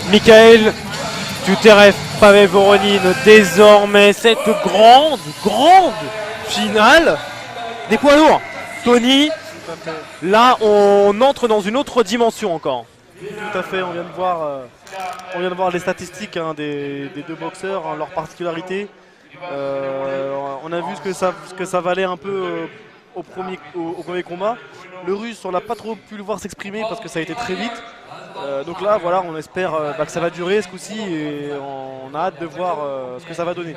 Mikhail Tuterev, Pavel Voronin, désormais cette grande finale des poids lourds. Tony, là on entre dans une autre dimension encore. Tout à fait, on vient de voir les statistiques hein, des deux boxeurs, hein, leurs particularités. On a vu ce que ça valait un peu au premier combat. Le russe, on n'a pas trop pu le voir s'exprimer parce que ça a été très vite. Donc là, voilà, on espère que ça va durer ce coup-ci et on a hâte de voir ce que ça va donner.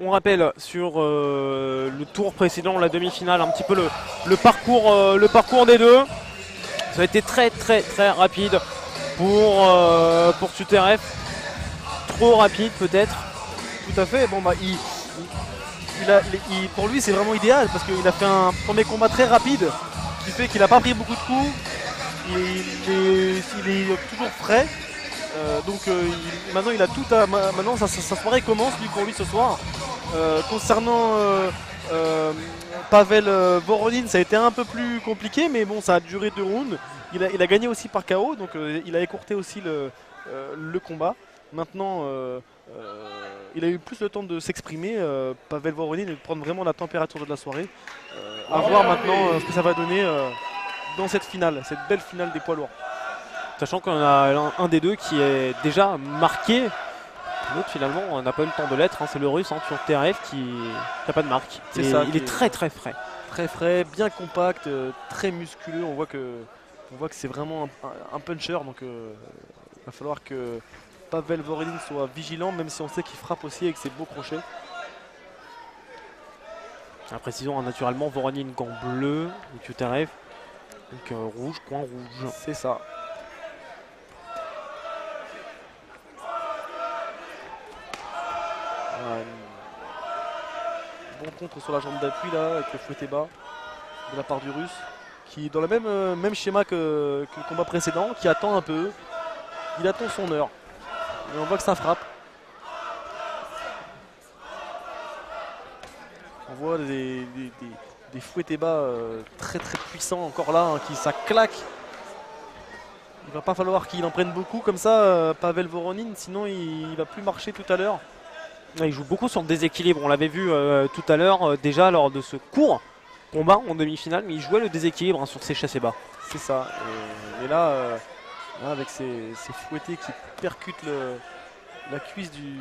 On rappelle sur le tour précédent, la demi-finale, un petit peu le parcours des deux. Ça a été très rapide pour Tuterev. Trop rapide peut-être. Tout à fait. Bon, bah, pour lui, c'est vraiment idéal parce qu'il a fait un premier combat très rapide qui fait qu'il n'a pas pris beaucoup de coups. Il est toujours frais. Maintenant, il a tout à. Maintenant, sa soirée commence pour lui ce soir. Concernant Pavel Voronin, ça a été un peu plus compliqué, mais bon, ça a duré 2 rounds. Il a gagné aussi par KO, donc il a écourté aussi le combat. Maintenant, il a eu plus le temps de s'exprimer, Pavel Voronin, et de prendre vraiment la température de la soirée. À voir maintenant ce que ça va donner dans cette finale, cette belle finale des poids lourds. Sachant qu'on a un des deux qui est déjà marqué. L'autre finalement n'a pas eu le temps de l'être, hein, c'est le russe Tuterev qui n'a pas de marque. C'est ça, il est très frais. Très frais, bien compact, très musculeux. On voit que c'est vraiment un puncher, donc il va falloir que Pavel Voronin soit vigilant, même si on sait qu'il frappe aussi avec ses beaux crochets. Précisons naturellement Voronin gant bleu et Tuterev donc rouge, coin rouge. C'est ça. Bon contre sur la jambe d'appui là, avec le fouetté bas de la part du russe, qui dans le même schéma que le combat précédent, qui attend un peu. Il attend son heure. Et on voit que ça frappe. On voit des fouettés bas très puissants encore là, hein, ça claque. Il va pas falloir qu'il en prenne beaucoup comme ça, Pavel Voronin, sinon il va plus marcher tout à l'heure. Il joue beaucoup sur le déséquilibre, on l'avait vu tout à l'heure déjà lors de ce court combat en demi-finale, mais il jouait le déséquilibre hein, sur ses chassés bas. C'est ça, et là, avec ces fouettés qui percutent la cuisse du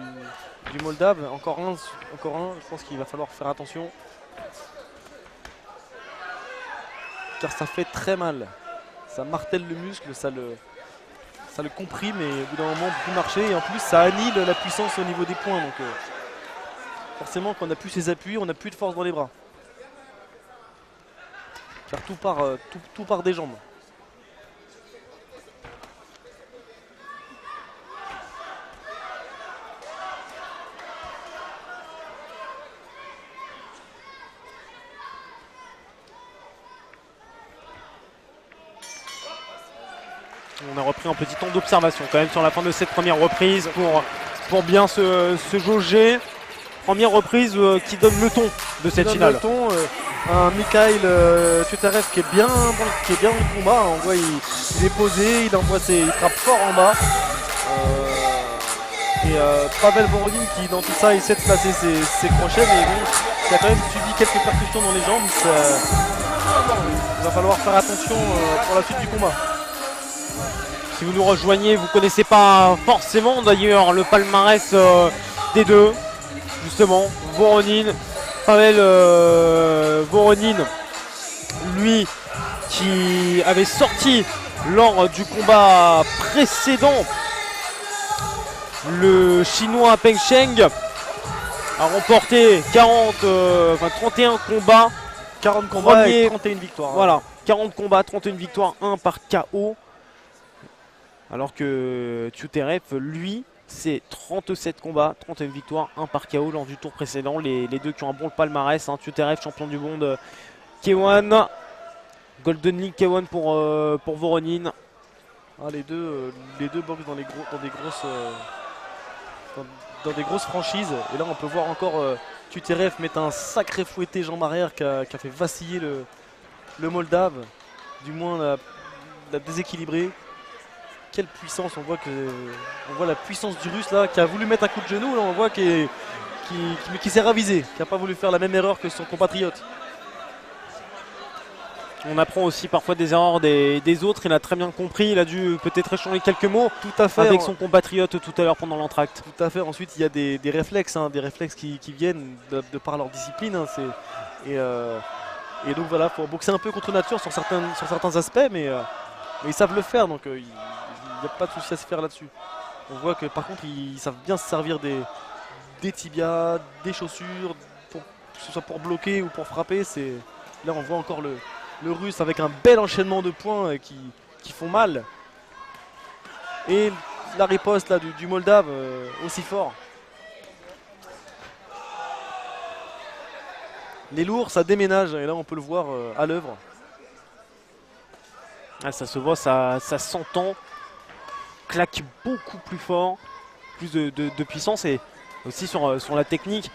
Moldave, encore un, je pense qu'il va falloir faire attention. Car ça fait très mal, ça martèle le muscle, ça le comprime et au bout d'un moment on peut plus marcher et en plus ça annule la puissance au niveau des poings, donc forcément quand on n'a plus ses appuis, on n'a plus de force dans les bras. Car tout part des jambes. On a repris un petit temps d'observation quand même sur la fin de cette première reprise pour bien se jauger. Première reprise qui donne le ton de cette finale. Le ton, un Mikhail Tuterev qui est bien dans le combat. On voit il est posé, il frappe fort en bas. Et Pavel Voronin qui dans tout ça essaie de placer ses crochets, mais bon, il a quand même subi quelques percussions dans les jambes. Il va falloir faire attention pour la suite du combat. Si vous nous rejoignez, vous ne connaissez pas forcément d'ailleurs le palmarès des deux. Justement, Voronin, Pavel Voronin, lui qui avait sorti lors du combat précédent le chinois Peng Sheng, a remporté 31 combats. 40 combats et 31 victoires. Voilà, 40 combats, 31 victoires, 1 par KO. Alors que Tuterev, lui, c'est 37 combats, 31 victoires, 1 par KO lors du tour précédent. Les deux qui ont un bon palmarès, hein. Tuterev, champion du monde K1, Golden League K1 pour Voronin. Ah, les deux boxent dans des grosses franchises. Et là, on peut voir encore Tuterev mettre un sacré fouetté jambe arrière qui a fait vaciller le Moldave. du moins l'a déséquilibré. Quelle puissance, on voit la puissance du Russe là qui a voulu mettre un coup de genou, là on voit qui s'est ravisé, qui n'a pas voulu faire la même erreur que son compatriote. On apprend aussi parfois des erreurs des autres, il a très bien compris, il a dû peut-être échanger quelques mots Tout à fait, avec son compatriote tout à l'heure pendant l'entracte. Tout à fait, ensuite il y a des réflexes, hein, des réflexes qui viennent de par leur discipline. Hein, et donc voilà, il faut boxer un peu contre nature sur certains aspects, mais ils savent le faire, donc il n'y a pas de souci à se faire là-dessus. On voit que par contre ils savent bien se servir des tibias, des chaussures, que ce soit pour bloquer ou pour frapper. Là on voit encore le Russe avec un bel enchaînement de points qui font mal. Et la riposte là, du Moldave aussi fort. Les lourds, ça déménage et là on peut le voir à l'œuvre. Ah, ça se voit, ça s'entend. Claque beaucoup plus fort, plus de puissance et aussi sur la technique.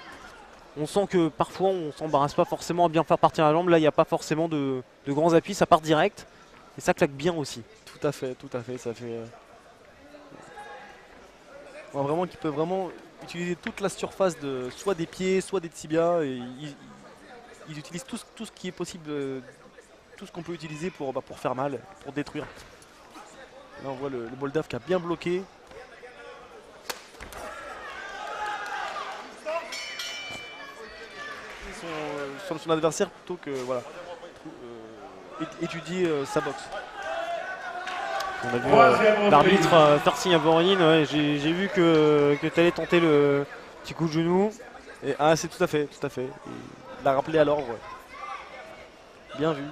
On sent que parfois on s'embarrasse pas forcément à bien faire partir la jambe. Là il n'y a pas forcément de grands appuis, ça part direct et ça claque bien aussi. Tout à fait, ça fait... Vraiment qui peut vraiment utiliser toute la surface soit des pieds, soit des tibias. Et ils utilisent tout ce qui est possible, tout ce qu'on peut utiliser pour faire mal, pour détruire. Là on voit le Moldave qui a bien bloqué. Son adversaire plutôt que voilà, étudier sa boxe. On a vu l'arbitre faire signe à Voronine, ouais, j'ai vu que tu allais tenter le petit coup de genou. Et, c'est tout à fait. Il l'a rappelé à l'ordre. Bien vu.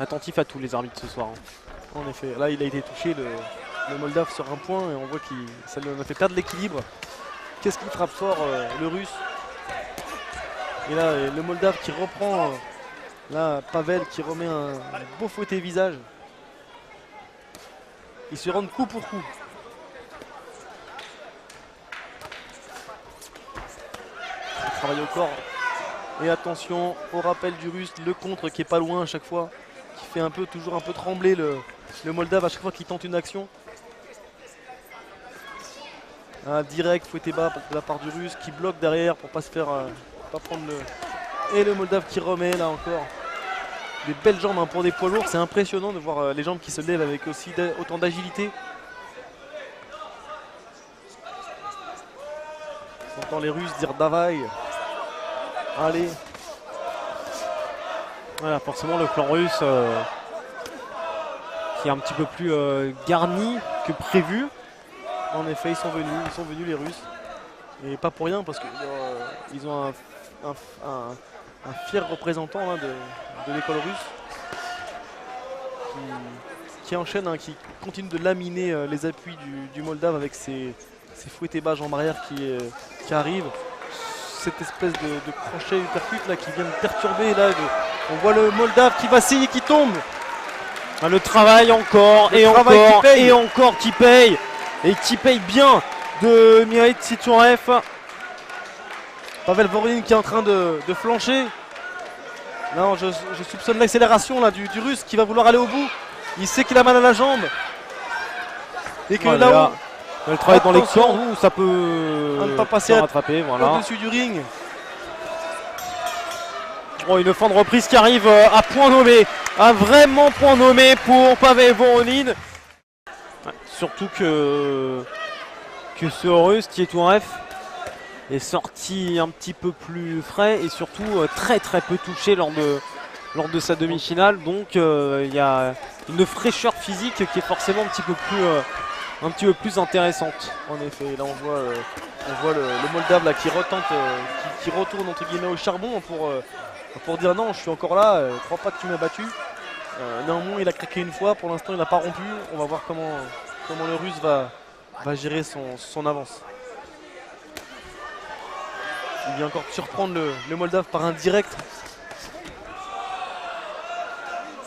Attentif à tous les arbitres ce soir. Hein. En effet, là il a été touché le Moldave sur un point et on voit que ça lui a fait perdre l'équilibre. Qu'est-ce qu'il frappe fort le Russe. Et là le Moldave qui reprend. Là Pavel qui remet un beau fouetté visage. Ils se rendent coup pour coup. Il travaille au corps. Et attention au rappel du Russe, le contre qui est pas loin à chaque fois. Qui fait toujours un peu trembler le Moldave à chaque fois qu'il tente une action. Un direct fouetté bas de la part du Russe qui bloque derrière pour pas se faire pas prendre le. Et le Moldave qui remet là encore. Des belles jambes hein, pour des poids lourds, c'est impressionnant de voir les jambes qui se lèvent avec aussi autant d'agilité. On entend les Russes dire Davai. Allez. Voilà, forcément le clan russe qui est un petit peu plus garni que prévu. En effet, ils sont venus les Russes. Et pas pour rien parce qu'ils ont un fier représentant hein, de l'école russe qui enchaîne, hein, qui continue de laminer les appuis du Moldave avec ses fouettés bas jambes arrière qui arrivent. Cette espèce de crochet uppercut là qui vient de perturber. Là, on voit le Moldave qui vacille et qui tombe. Le travail encore et encore qui paye. Et qui paye bien de Mihail Tsyturev. Pavel Voronine qui est en train de flancher. Non, je soupçonne l'accélération là du Russe qui va vouloir aller au bout. Il sait qu'il a mal à la jambe. Et que là-haut, le travail dans les cordes où ça peut ne pas passer rattraper, voilà. Au-dessus du ring. Oh, une fin de reprise qui arrive à point nommé, à vraiment point nommé pour Pavel Voronine. Surtout que ce Russe Tsyturev est sorti un petit peu plus frais et surtout très peu touché lors de sa demi-finale. Donc il y a une fraîcheur physique qui est forcément un petit peu plus intéressante. En effet, là on voit le Moldave là, qui retente, qui retourne entre guillemets au charbon pour dire non, je suis encore là, je crois pas que tu m'as battu. Néanmoins il a craqué une fois, pour l'instant il n'a pas rompu. On va voir comment le Russe va gérer son avance. Il vient encore surprendre le Moldave par un direct.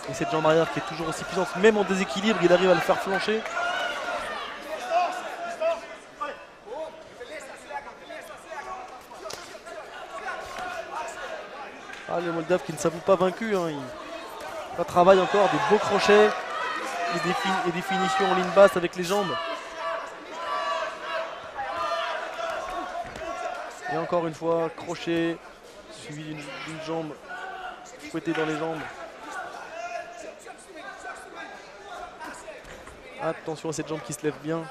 Et cette jambe arrière qui est toujours aussi puissante, même en déséquilibre, il arrive à le faire flancher. Ah, les Moldaves qui ne s'avouent pas vaincus. Hein. Ça travaille encore, des beaux crochets et des finitions en ligne basse avec les jambes. Et encore une fois, crochet suivi d'une jambe fouettée dans les jambes. Attention à cette jambe qui se lève bien.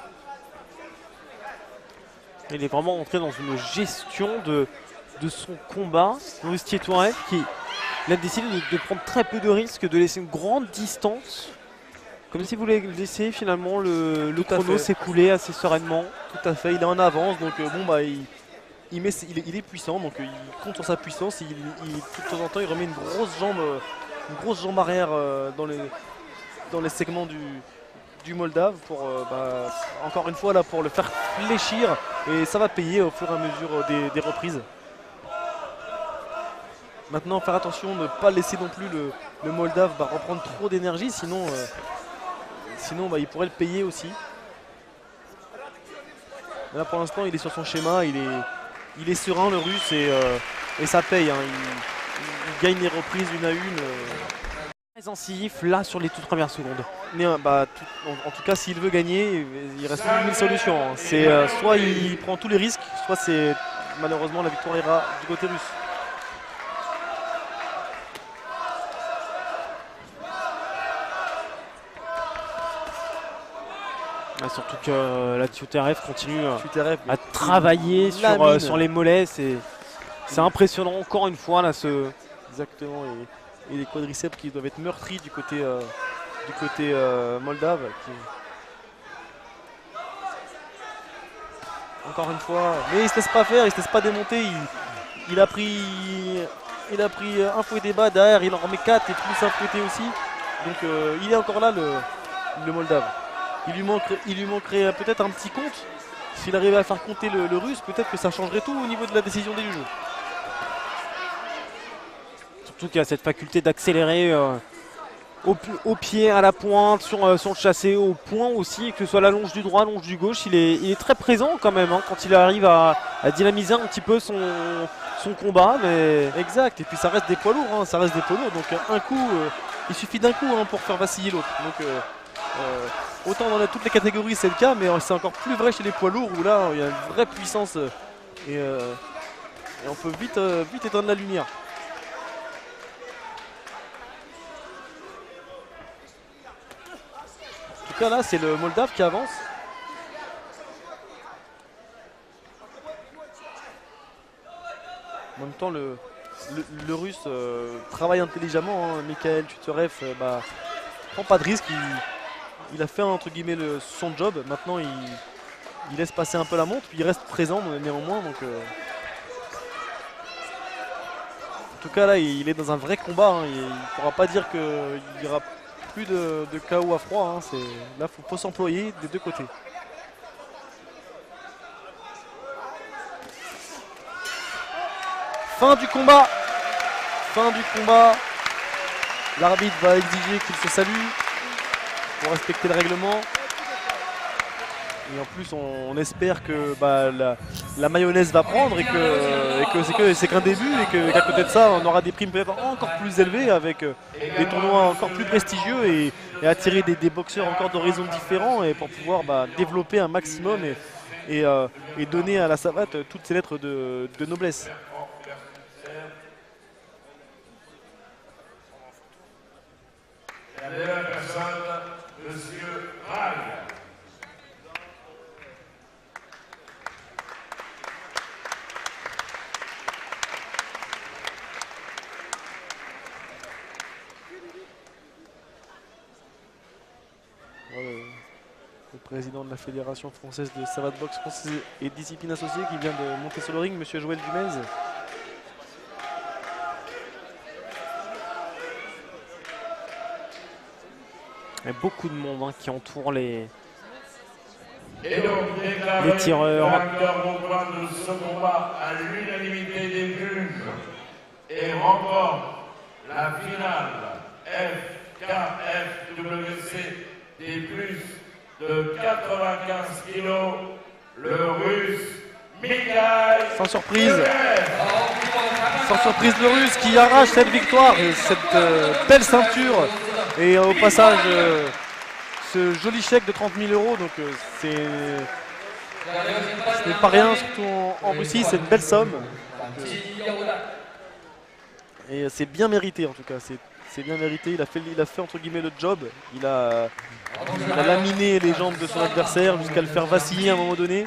Il est vraiment entré dans une gestion de son combat. Rusty Touareg qui a décidé de prendre très peu de risques, de laisser une grande distance. Comme si vous voulez laisser finalement le chrono s'écouler assez sereinement. Tout à fait, il est en avance, donc bon bah il est puissant, donc il compte sur sa puissance. De temps en temps il remet une grosse jambe arrière dans les segments du Moldave pour encore une fois là pour le faire fléchir, et ça va payer au fur et à mesure des reprises. Maintenant, faire attention de ne pas laisser non plus le Moldave reprendre trop d'énergie, sinon il pourrait le payer aussi. Mais là pour l'instant il est sur son schéma, il est serein le Russe, et ça paye. Hein. Il gagne les reprises une à une. Très incisif là sur les toutes premières secondes. Mais, en tout cas, s'il veut gagner, il reste une solution. Hein. C'est soit il prend tous les risques, soit c'est malheureusement la victoire ira du côté russe. Surtout que la Tuterev continue à travailler sur les mollets. C'est impressionnant encore une fois là Exactement, et les quadriceps qui doivent être meurtris du côté moldave. Encore une fois, mais il se laisse pas faire, il se laisse pas démonter. Il a pris un fouetté bas derrière, il en remet 4 et plus un fouetté aussi. Donc il est encore là le Moldave. Il lui manquerait peut-être un petit compte. S'il arrivait à faire compter le Russe, peut-être que ça changerait tout au niveau de la décision des juges. Surtout qu'il a cette faculté d'accélérer au pied, à la pointe, sur le chassé, au point aussi, que ce soit la longe du droit, la longe du gauche. Il est très présent quand même hein, quand il arrive à dynamiser un petit peu son combat. Mais... Exact, et puis ça reste des poids lourds. Hein, donc un coup, il suffit d'un coup hein, pour faire vaciller l'autre. Donc autant dans toutes les catégories c'est le cas, mais c'est encore plus vrai chez les poids lourds où là il y a une vraie puissance et on peut vite éteindre la lumière. En tout cas là c'est le Moldave qui avance. En même temps le Russe travaille intelligemment. Hein. Mikhail Tuterev prend pas de risque. Il a fait entre guillemets son job. Maintenant il laisse passer un peu la montre, puis il reste présent néanmoins. Donc, en tout cas là il est dans un vrai combat. Hein. Il ne pourra pas dire qu'il n'y aura plus de KO à froid. Hein. Là il faut s'employer des deux côtés. Fin du combat. L'arbitre va exiger qu'il se salue pour respecter le règlement. Et en plus on espère que la mayonnaise va prendre et que c'est qu'un début, et qu'à côté de ça on aura des primes peut-être encore plus élevées avec des tournois encore plus prestigieux et attirer des boxeurs encore d'horizons différents, et pour pouvoir développer un maximum et donner à la savate toutes ses lettres de noblesse. La meilleure personne, Monsieur Rail. Le président de la Fédération française de savate boxe française et discipline associée qui vient de monter sur le ring, Monsieur Joël Dumez. Il y a beaucoup de monde qui entoure les tireurs. De ce combat à l'unanimité des juges et remporte la finale FKFWC des plus de 95 kilos, le Russe Mikhail. Sans surprise. Sans surprise, le Russe qui arrache cette victoire et cette belle ceinture. Et au passage, ce joli chèque de 30 000 €. Donc ce n'est pas rien, surtout en Russie, c'est une belle somme. Et c'est bien mérité en tout cas. C'est bien mérité. Il a fait entre guillemets le job. Il a laminé les jambes de son adversaire jusqu'à le faire vaciller à un moment donné.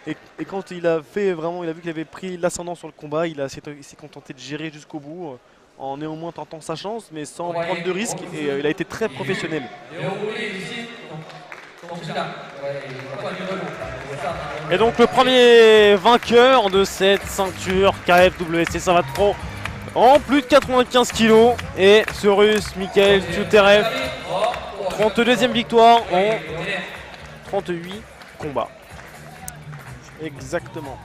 Et quand il a vu qu'il avait pris l'ascendant sur le combat, il s'est contenté de gérer jusqu'au bout, en néanmoins tentant sa chance, mais sans prendre de risques. Et il a été très professionnel. Et donc le premier vainqueur de cette ceinture KFWC Savate Pro en plus de 95 kg est ce Russe Mikhail Tyuterev. 32e victoire en 38 combats. Exactement.